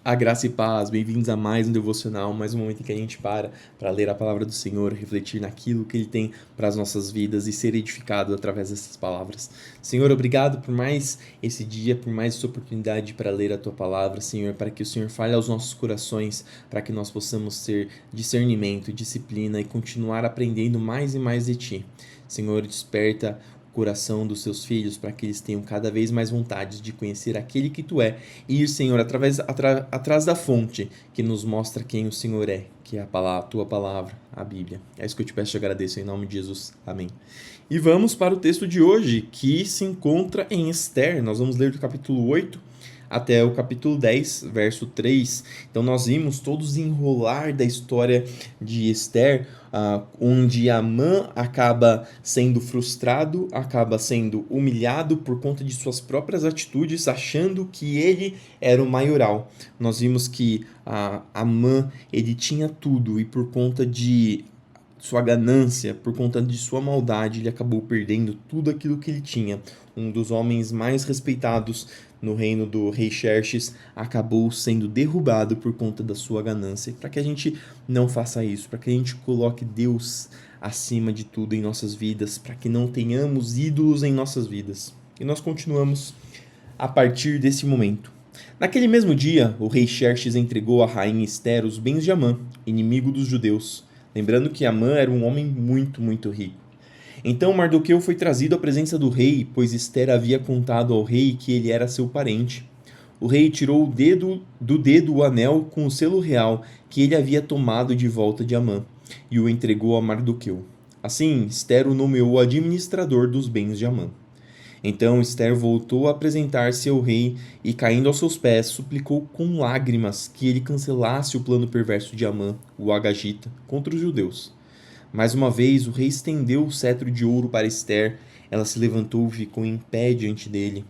A graça e paz, bem-vindos a mais um devocional, mais um momento em que a gente para ler a palavra do Senhor, refletir naquilo que Ele tem para as nossas vidas e ser edificado através dessas palavras. Senhor, obrigado por mais esse dia, por mais essa oportunidade para ler a Tua palavra, Senhor, para que o Senhor fale aos nossos corações, para que nós possamos ter discernimento, disciplina e continuar aprendendo mais e mais de Ti. Senhor, desperta o coração dos seus filhos para que eles tenham cada vez mais vontade de conhecer aquele que tu é e ir, Senhor, atrás da fonte que nos mostra quem o Senhor é, que é a tua palavra, a Bíblia. É isso que eu te peço e agradeço em nome de Jesus. Amém. E vamos para o texto de hoje, que se encontra em Esther. Nós vamos ler do capítulo 8 até o capítulo 10, verso 3. Então nós vimos todo o desenrolar da história de Esther, onde Amã acaba sendo frustrado, acaba sendo humilhado por conta de suas próprias atitudes, achando que ele era o maioral. Nós vimos que Amã, ele tinha tudo e por conta de sua ganância, por conta de sua maldade, ele acabou perdendo tudo aquilo que ele tinha. Um dos homens mais respeitados no reino do rei Xerxes acabou sendo derrubado por conta da sua ganância. Para que a gente não faça isso, para que a gente coloque Deus acima de tudo em nossas vidas, para que não tenhamos ídolos em nossas vidas. E nós continuamos a partir desse momento. Naquele mesmo dia, o rei Xerxes entregou à rainha Esther os bens de Amã, inimigo dos judeus. Lembrando que Amã era um homem muito, muito rico. Então Mardoqueu foi trazido à presença do rei, pois Esther havia contado ao rei que ele era seu parente. O rei tirou do dedo o anel com o selo real que ele havia tomado de volta de Amã e o entregou a Mardoqueu. Assim, Esther o nomeou administrador dos bens de Amã. Então Esther voltou a apresentar-se ao rei e, caindo aos seus pés, suplicou com lágrimas que ele cancelasse o plano perverso de Amã, o Agagita, contra os judeus. Mais uma vez, o rei estendeu o cetro de ouro para Esther. Ela se levantou e ficou em pé diante dele.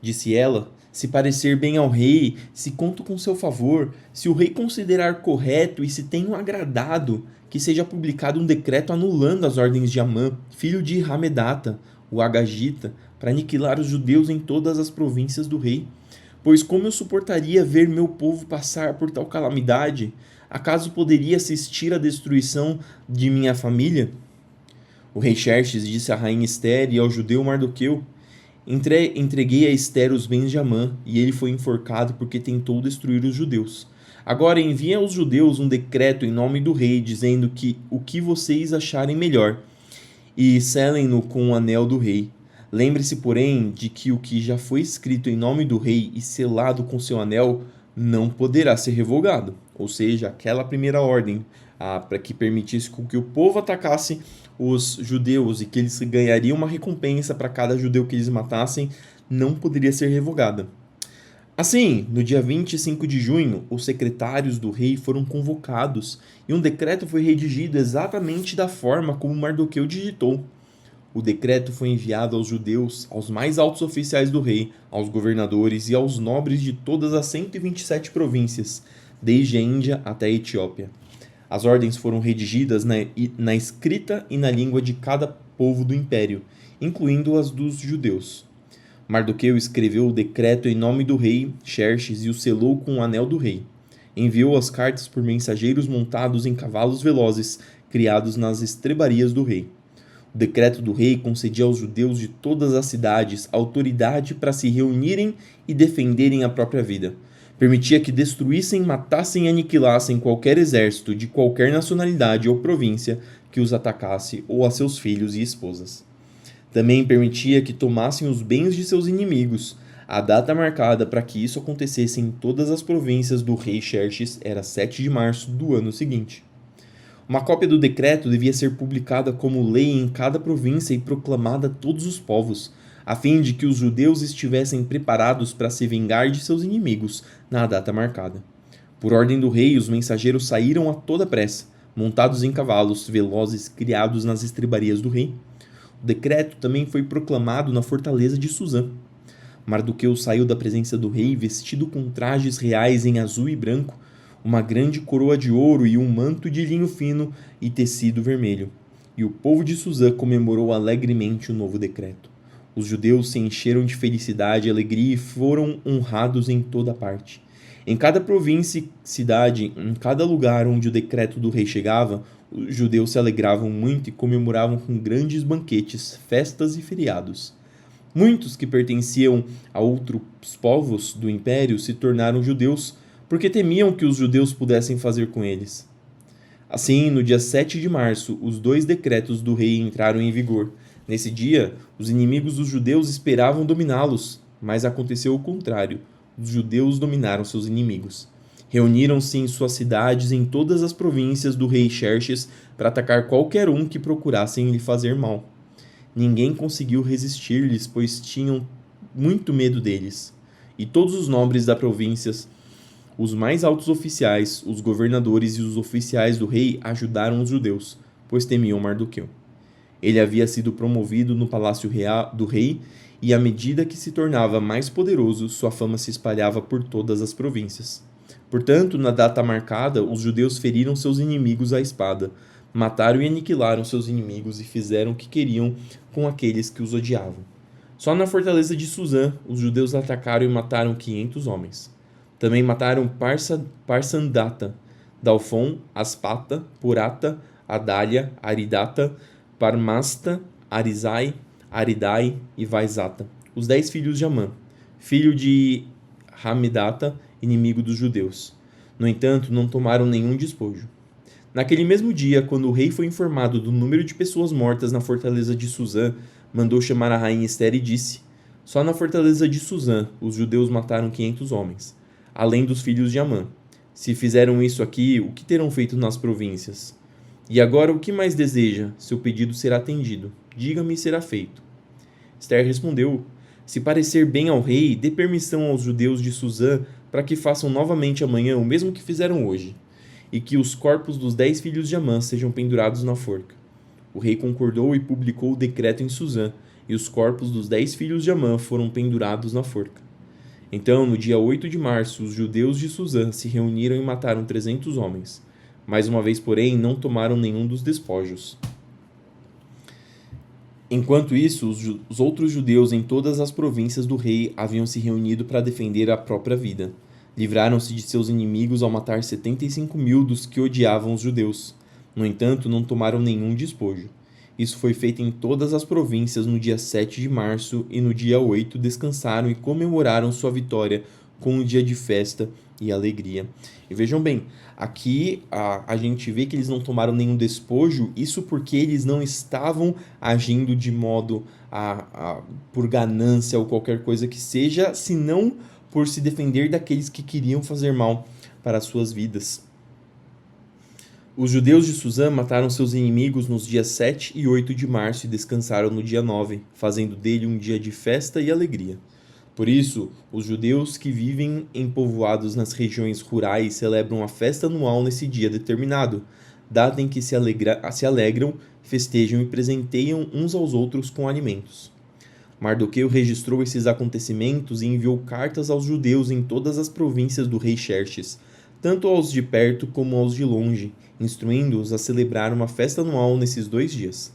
Disse ela: se parecer bem ao rei, se conto com seu favor, se o rei considerar correto e se tenho agradado, que seja publicado um decreto anulando as ordens de Amã, filho de Hamedata, o Agagita, para aniquilar os judeus em todas as províncias do rei. Pois como eu suportaria ver meu povo passar por tal calamidade? Acaso poderia assistir à destruição de minha família? O rei Xerxes disse à rainha Esther e ao judeu Mardoqueu: Entreguei a Esther os bens de Amã, e ele foi enforcado porque tentou destruir os judeus. Agora enviem aos judeus um decreto em nome do rei, dizendo que o que vocês acharem melhor, e selem-no com o anel do rei. Lembre-se, porém, de que o que já foi escrito em nome do rei e selado com seu anel não poderá ser revogado. Ou seja, aquela primeira ordem para que permitisse que o povo atacasse os judeus e que eles ganhariam uma recompensa para cada judeu que eles matassem, não poderia ser revogada. Assim, no dia 25 de junho, os secretários do rei foram convocados e um decreto foi redigido exatamente da forma como Mardoqueu digitou. O decreto foi enviado aos judeus, aos mais altos oficiais do rei, aos governadores e aos nobres de todas as 127 províncias, desde a Índia até a Etiópia. As ordens foram redigidas na escrita e na língua de cada povo do império, incluindo as dos judeus. Mardoqueu escreveu o decreto em nome do rei Xerxes e o selou com o anel do rei. Enviou as cartas por mensageiros montados em cavalos velozes, criados nas estrebarias do rei. O decreto do rei concedia aos judeus de todas as cidades autoridade para se reunirem e defenderem a própria vida. Permitia que destruíssem, matassem e aniquilassem qualquer exército de qualquer nacionalidade ou província que os atacasse ou a seus filhos e esposas. Também permitia que tomassem os bens de seus inimigos. A data marcada para que isso acontecesse em todas as províncias do rei Xerxes era 7 de março do ano seguinte. Uma cópia do decreto devia ser publicada como lei em cada província e proclamada a todos os povos, a fim de que os judeus estivessem preparados para se vingar de seus inimigos na data marcada. Por ordem do rei, os mensageiros saíram a toda pressa, montados em cavalos velozes criados nas estrebarias do rei. O decreto também foi proclamado na fortaleza de Suzã. Mardoqueu saiu da presença do rei vestido com trajes reais em azul e branco, uma grande coroa de ouro e um manto de linho fino e tecido vermelho. E o povo de Suzã comemorou alegremente o novo decreto. Os judeus se encheram de felicidade e alegria e foram honrados em toda parte. Em cada província e cidade, em cada lugar onde o decreto do rei chegava, os judeus se alegravam muito e comemoravam com grandes banquetes, festas e feriados. Muitos que pertenciam a outros povos do império se tornaram judeus porque temiam que os judeus pudessem fazer com eles. Assim, no dia 7 de março, os dois decretos do rei entraram em vigor. Nesse dia, os inimigos dos judeus esperavam dominá-los, mas aconteceu o contrário. Os judeus dominaram seus inimigos. Reuniram-se em suas cidades em todas as províncias do rei Xerxes para atacar qualquer um que procurassem lhe fazer mal. Ninguém conseguiu resistir-lhes, pois tinham muito medo deles. E todos os nobres da província, os mais altos oficiais, os governadores e os oficiais do rei ajudaram os judeus, pois temiam Mardoqueu. Ele havia sido promovido no palácio real do rei, e à medida que se tornava mais poderoso, sua fama se espalhava por todas as províncias. Portanto, na data marcada, os judeus feriram seus inimigos à espada, mataram e aniquilaram seus inimigos e fizeram o que queriam com aqueles que os odiavam. Só na fortaleza de Suzã, os judeus atacaram e mataram 500 homens. Também mataram Parsandata, Dalfon, Aspata, Purata, Adália, Aridata, Parmasta, Arizai, Aridai e Vaizata, os 10 filhos de Amã, filho de Hamedata, inimigo dos judeus. No entanto, não tomaram nenhum despojo. Naquele mesmo dia, quando o rei foi informado do número de pessoas mortas na fortaleza de Suzã, mandou chamar a rainha Esther e disse: Só na fortaleza de Suzã os judeus mataram 500 homens, além dos filhos de Amã. Se fizeram isso aqui, o que terão feito nas províncias? E agora o que mais deseja? Seu pedido será atendido. Diga-me e será feito. Esther respondeu: Se parecer bem ao rei, dê permissão aos judeus de Suzã para que façam novamente amanhã o mesmo que fizeram hoje, e que os corpos dos 10 filhos de Amã sejam pendurados na forca. O rei concordou e publicou o decreto em Suzã, e os corpos dos 10 filhos de Amã foram pendurados na forca. Então, no dia 8 de março, os judeus de Suzã se reuniram e mataram 300 homens. Mais uma vez, porém, não tomaram nenhum dos despojos. Enquanto isso, os outros judeus em todas as províncias do rei haviam se reunido para defender a própria vida. Livraram-se de seus inimigos ao matar 75.000 dos que odiavam os judeus. No entanto, não tomaram nenhum despojo. Isso foi feito em todas as províncias no dia 7 de março, e no dia 8 descansaram e comemoraram sua vitória com um dia de festa e alegria. E vejam bem, aqui a gente vê que eles não tomaram nenhum despojo, isso porque eles não estavam agindo de modo por ganância ou qualquer coisa que seja, senão por se defender daqueles que queriam fazer mal para as suas vidas. Os judeus de Suzã mataram seus inimigos nos dias 7 e 8 de março e descansaram no dia 9, fazendo dele um dia de festa e alegria. Por isso, os judeus que vivem em povoados nas regiões rurais celebram a festa anual nesse dia determinado, data em que se alegram, festejam e presenteiam uns aos outros com alimentos. Mardoqueu registrou esses acontecimentos e enviou cartas aos judeus em todas as províncias do rei Xerxes, tanto aos de perto como aos de longe, instruindo-os a celebrar uma festa anual nesses 2 dias.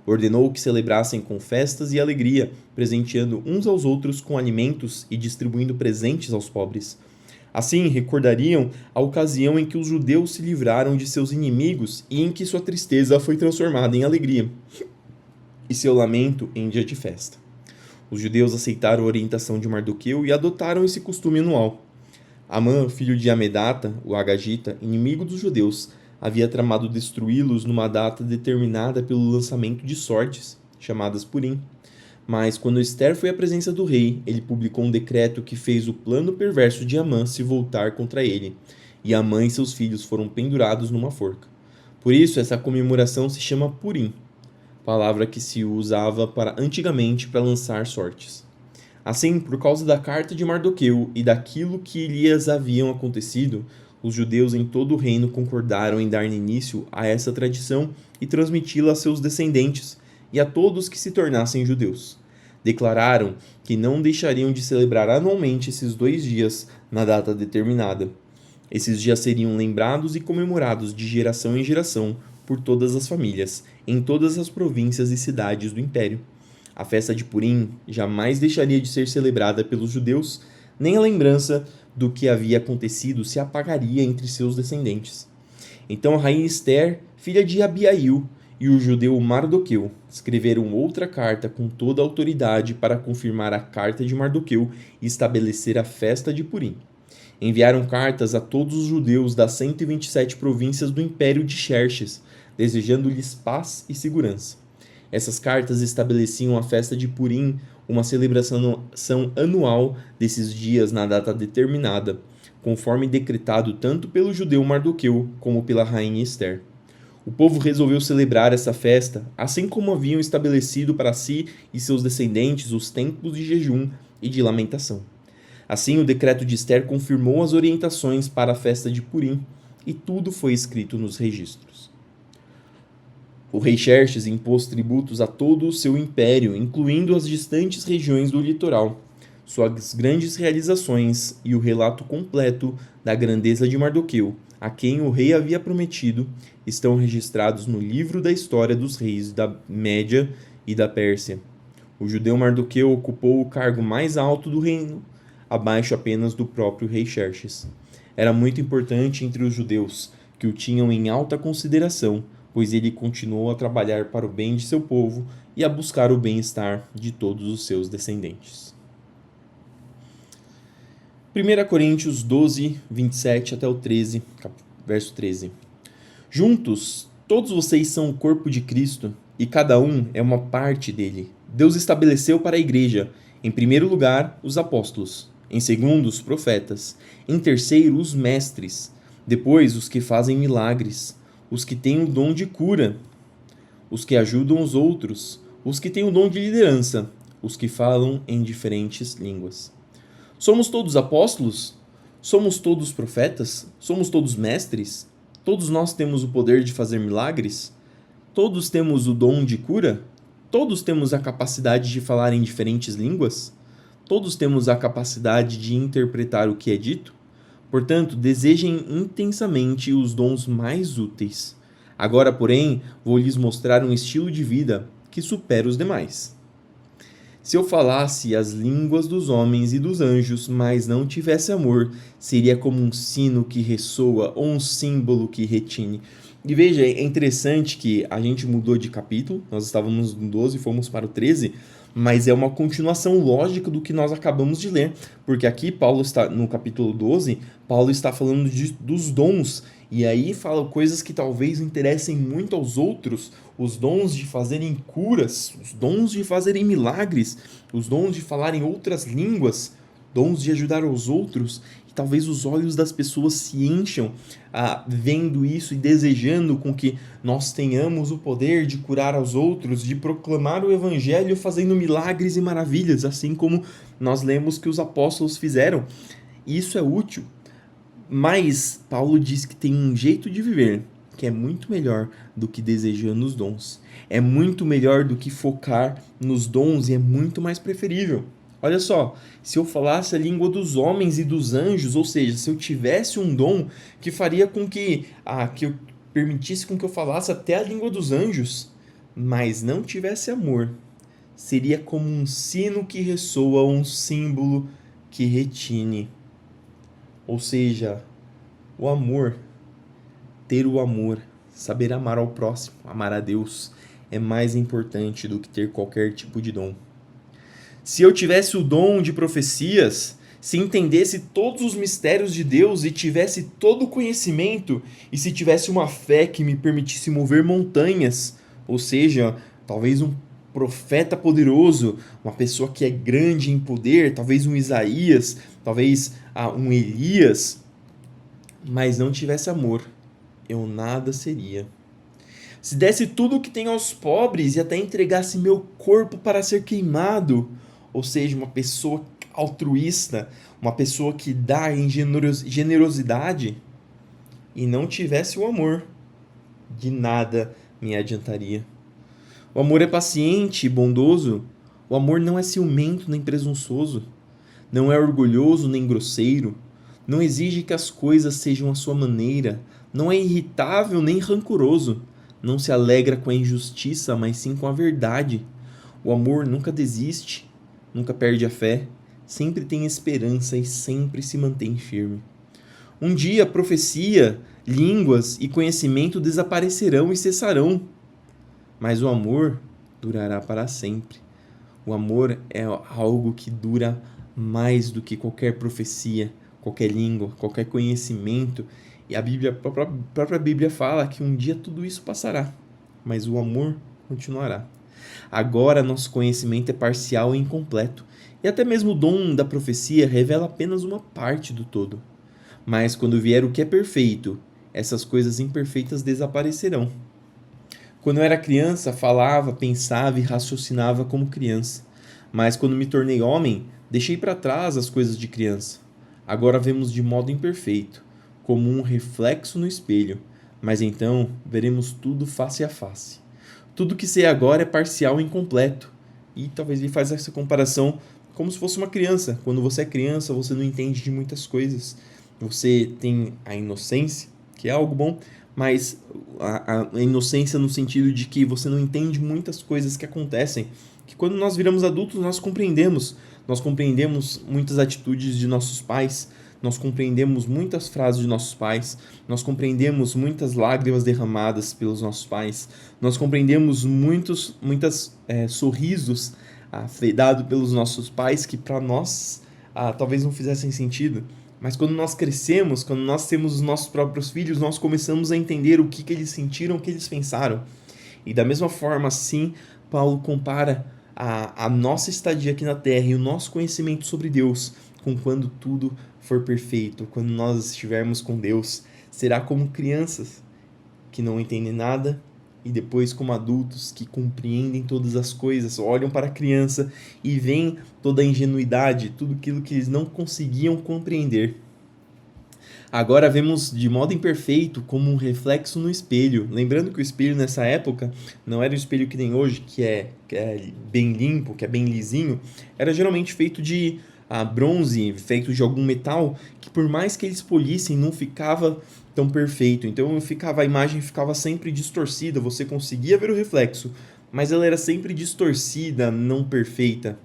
Ordenou que celebrassem com festas e alegria, presenteando uns aos outros com alimentos e distribuindo presentes aos pobres. Assim, recordariam a ocasião em que os judeus se livraram de seus inimigos e em que sua tristeza foi transformada em alegria, e seu lamento em dia de festa. Os judeus aceitaram a orientação de Mardoqueu e adotaram esse costume anual. Amã, filho de Amedata, o Agagita, inimigo dos judeus, havia tramado destruí-los numa data determinada pelo lançamento de sortes, chamadas Purim. Mas, quando Esther foi à presença do rei, ele publicou um decreto que fez o plano perverso de Amã se voltar contra ele, e Amã e seus filhos foram pendurados numa forca. Por isso, essa comemoração se chama Purim, palavra que se usava antigamente para lançar sortes. Assim, por causa da carta de Mardoqueu e daquilo que lhes haviam acontecido, os judeus em todo o reino concordaram em dar início a essa tradição e transmiti-la a seus descendentes e a todos que se tornassem judeus. Declararam que não deixariam de celebrar anualmente esses 2 dias na data determinada. Esses dias seriam lembrados e comemorados de geração em geração por todas as famílias, em todas as províncias e cidades do império. A festa de Purim jamais deixaria de ser celebrada pelos judeus, nem a lembrança do que havia acontecido se apagaria entre seus descendentes. Então a rainha Ester, filha de Abiail, e o judeu Mardoqueu escreveram outra carta com toda a autoridade para confirmar a carta de Mardoqueu e estabelecer a festa de Purim. Enviaram cartas a todos os judeus das 127 províncias do Império de Xerxes, desejando-lhes paz e segurança. Essas cartas estabeleciam a festa de Purim, uma celebração anual desses dias na data determinada, conforme decretado tanto pelo judeu Mardoqueu como pela rainha Ester. O povo resolveu celebrar essa festa, assim como haviam estabelecido para si e seus descendentes os tempos de jejum e de lamentação. Assim, o decreto de Ester confirmou as orientações para a festa de Purim, e tudo foi escrito nos registros. O rei Xerxes impôs tributos a todo o seu império, incluindo as distantes regiões do litoral. Suas grandes realizações e o relato completo da grandeza de Mardoqueu, a quem o rei havia prometido, estão registrados no livro da história dos reis da Média e da Pérsia. O judeu Mardoqueu ocupou o cargo mais alto do reino, abaixo apenas do próprio rei Xerxes. Era muito importante entre os judeus, que o tinham em alta consideração, pois ele continuou a trabalhar para o bem de seu povo e a buscar o bem-estar de todos os seus descendentes. 1 Coríntios 12, 27 até o 13, verso 13. Juntos, todos vocês são o corpo de Cristo, e cada um é uma parte dele. Deus estabeleceu para a igreja, em primeiro lugar, os apóstolos, em segundo, os profetas, em terceiro, os mestres, depois, os que fazem milagres, os que têm o dom de cura, os que ajudam os outros, os que têm o dom de liderança, os que falam em diferentes línguas. Somos todos apóstolos? Somos todos profetas? Somos todos mestres? Todos nós temos o poder de fazer milagres? Todos temos o dom de cura? Todos temos a capacidade de falar em diferentes línguas? Todos temos a capacidade de interpretar o que é dito? Portanto, desejem intensamente os dons mais úteis. Agora, porém, vou lhes mostrar um estilo de vida que supera os demais. Se eu falasse as línguas dos homens e dos anjos, mas não tivesse amor, seria como um sino que ressoa ou um símbolo que retine. E veja, é interessante que a gente mudou de capítulo, nós estávamos no 12 e fomos para o 13, mas é uma continuação lógica do que nós acabamos de ler, porque aqui Paulo está no capítulo 12, Paulo está falando dos dons, e aí fala coisas que talvez interessem muito aos outros, os dons de fazerem curas, os dons de fazerem milagres, os dons de falarem outras línguas, dons de ajudar aos outros, e talvez os olhos das pessoas se encham vendo isso e desejando com que nós tenhamos o poder de curar aos outros, de proclamar o evangelho fazendo milagres e maravilhas, assim como nós lemos que os apóstolos fizeram. E isso é útil. Mas Paulo diz que tem um jeito de viver que é muito melhor do que desejando os dons. É muito melhor do que focar nos dons e é muito mais preferível. Olha só, se eu falasse a língua dos homens e dos anjos, ou seja, se eu tivesse um dom que faria com que eu permitisse com que eu falasse até a língua dos anjos, mas não tivesse amor, seria como um sino que ressoa, um símbolo que retine. Ou seja, o amor, ter o amor, saber amar ao próximo, amar a Deus, é mais importante do que ter qualquer tipo de dom. Se eu tivesse o dom de profecias, se entendesse todos os mistérios de Deus e tivesse todo o conhecimento, e se tivesse uma fé que me permitisse mover montanhas, ou seja, talvez um profeta poderoso, uma pessoa que é grande em poder, talvez um Isaías, talvez um Elias, mas não tivesse amor, eu nada seria. Se desse tudo o que tenho aos pobres e até entregasse meu corpo para ser queimado, ou seja, uma pessoa altruísta, uma pessoa que dá em generosidade, e não tivesse o amor, de nada me adiantaria. O amor é paciente e bondoso. O amor não é ciumento nem presunçoso. Não é orgulhoso nem grosseiro. Não exige que as coisas sejam à sua maneira. Não é irritável nem rancoroso. Não se alegra com a injustiça, mas sim com a verdade. O amor nunca desiste, nunca perde a fé, sempre tem esperança e sempre se mantém firme. Um dia, profecia, línguas e conhecimento desaparecerão e cessarão, mas o amor durará para sempre. O amor é algo que dura mais do que qualquer profecia, qualquer língua, qualquer conhecimento. E a própria Bíblia fala que um dia tudo isso passará, mas o amor continuará. Agora nosso conhecimento é parcial e incompleto, e até mesmo o dom da profecia revela apenas uma parte do todo. Mas quando vier o que é perfeito, essas coisas imperfeitas desaparecerão. Quando eu era criança, falava, pensava e raciocinava como criança. Mas quando me tornei homem, deixei para trás as coisas de criança. Agora vemos de modo imperfeito, como um reflexo no espelho, mas então veremos tudo face a face. Tudo que sei agora é parcial e incompleto. E talvez ele faz essa comparação como se fosse uma criança. Quando você é criança, você não entende de muitas coisas. Você tem a inocência, que é algo bom, mas a inocência no sentido de que você não entende muitas coisas que acontecem, que quando nós viramos adultos nós compreendemos muitas atitudes de nossos pais, nós compreendemos muitas frases de nossos pais, nós compreendemos muitas lágrimas derramadas pelos nossos pais, nós compreendemos muitos sorrisos dados pelos nossos pais que para nós talvez não fizessem sentido. Mas quando nós crescemos, quando nós temos os nossos próprios filhos, nós começamos a entender o que eles sentiram, o que eles pensaram. E da mesma forma, assim, Paulo compara a nossa estadia aqui na Terra e o nosso conhecimento sobre Deus com quando tudo for perfeito, quando nós estivermos com Deus. Será como crianças que não entendem nada e depois como adultos que compreendem todas as coisas, olham para a criança e veem toda a ingenuidade, tudo aquilo que eles não conseguiam compreender. Agora vemos de modo imperfeito como um reflexo no espelho. Lembrando que o espelho nessa época não era o espelho que tem hoje, que é bem limpo, que é bem lisinho. Era geralmente feito de bronze, feito de algum metal, que por mais que eles polissem, não ficava tão perfeito. Então a imagem ficava sempre distorcida, você conseguia ver o reflexo, mas ela era sempre distorcida, não perfeita.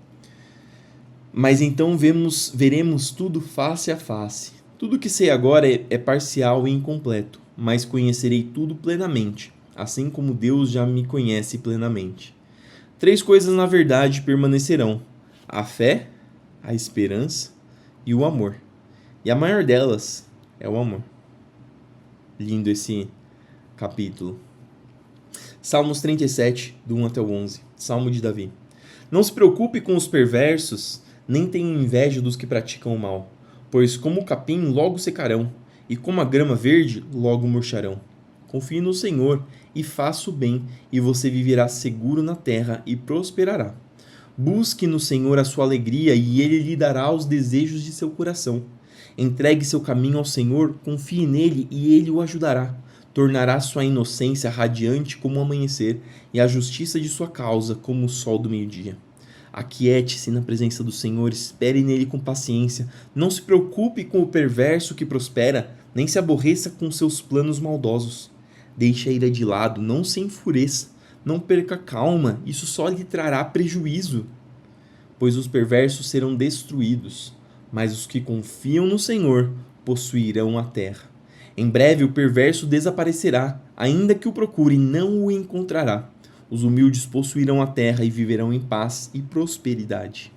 Mas então veremos tudo face a face. Tudo que sei agora é parcial e incompleto, mas conhecerei tudo plenamente, assim como Deus já me conhece plenamente. 3 coisas na verdade permanecerão: a fé, a esperança e o amor. E a maior delas é o amor. Lindo esse capítulo. Salmos 37, do 1 até o 11. Salmo de Davi. Não se preocupe com os perversos, nem tenha inveja dos que praticam o mal, pois como o capim logo secarão, e como a grama verde logo murcharão. Confie no Senhor e faça o bem, e você viverá seguro na terra e prosperará. Busque no Senhor a sua alegria, e Ele lhe dará os desejos de seu coração. Entregue seu caminho ao Senhor, confie nele, e Ele o ajudará. Tornará sua inocência radiante como o amanhecer, e a justiça de sua causa como o sol do meio-dia. Aquiete-se na presença do Senhor, espere nele com paciência. Não se preocupe com o perverso que prospera, nem se aborreça com seus planos maldosos. Deixe a ira de lado, não se enfureça, não perca a calma, isso só lhe trará prejuízo. Pois os perversos serão destruídos, mas os que confiam no Senhor possuirão a terra. Em breve o perverso desaparecerá, ainda que o procure, não o encontrará. Os humildes possuirão a terra e viverão em paz e prosperidade.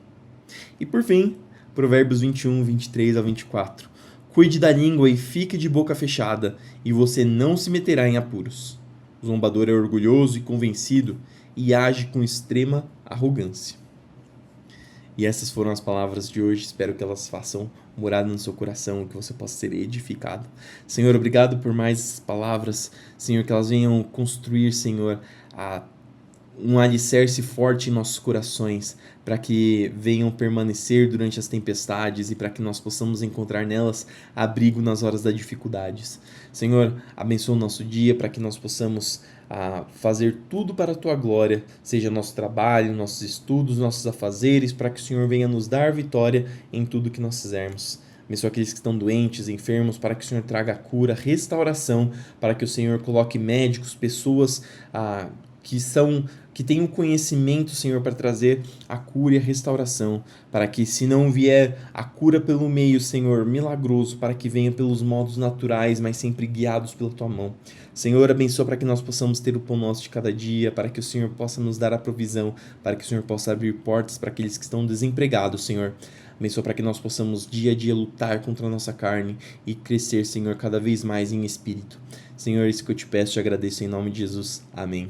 E por fim, Provérbios 21, 23 a 24. Cuide da língua e fique de boca fechada, e você não se meterá em apuros. O zombador é orgulhoso e convencido e age com extrema arrogância. E essas foram as palavras de hoje. Espero que elas façam morada no seu coração, que você possa ser edificado. Senhor, obrigado por mais palavras. Senhor, que elas venham construir, Senhor, um alicerce forte em nossos corações, para que venham permanecer durante as tempestades e para que nós possamos encontrar nelas abrigo nas horas das dificuldades. Senhor, abençoa o nosso dia para que nós possamos fazer tudo para a Tua glória, seja nosso trabalho, nossos estudos, nossos afazeres, para que o Senhor venha nos dar vitória em tudo que nós fizermos. Abençoa aqueles que estão doentes, enfermos, para que o Senhor traga cura, restauração, para que o Senhor coloque médicos, pessoas que têm o conhecimento, Senhor, para trazer a cura e a restauração, para que, se não vier a cura pelo meio, Senhor, milagroso, para que venha pelos modos naturais, mas sempre guiados pela Tua mão. Senhor, abençoa para que nós possamos ter o pão nosso de cada dia, para que o Senhor possa nos dar a provisão, para que o Senhor possa abrir portas para aqueles que estão desempregados, Senhor. Abençoa para que nós possamos dia a dia lutar contra a nossa carne e crescer, Senhor, cada vez mais em espírito. Senhor, isso que eu te peço, te agradeço em nome de Jesus. Amém.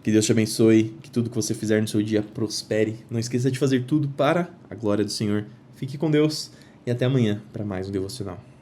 Que Deus te abençoe, que tudo que você fizer no seu dia prospere. Não esqueça de fazer tudo para a glória do Senhor. Fique com Deus e até amanhã para mais um devocional.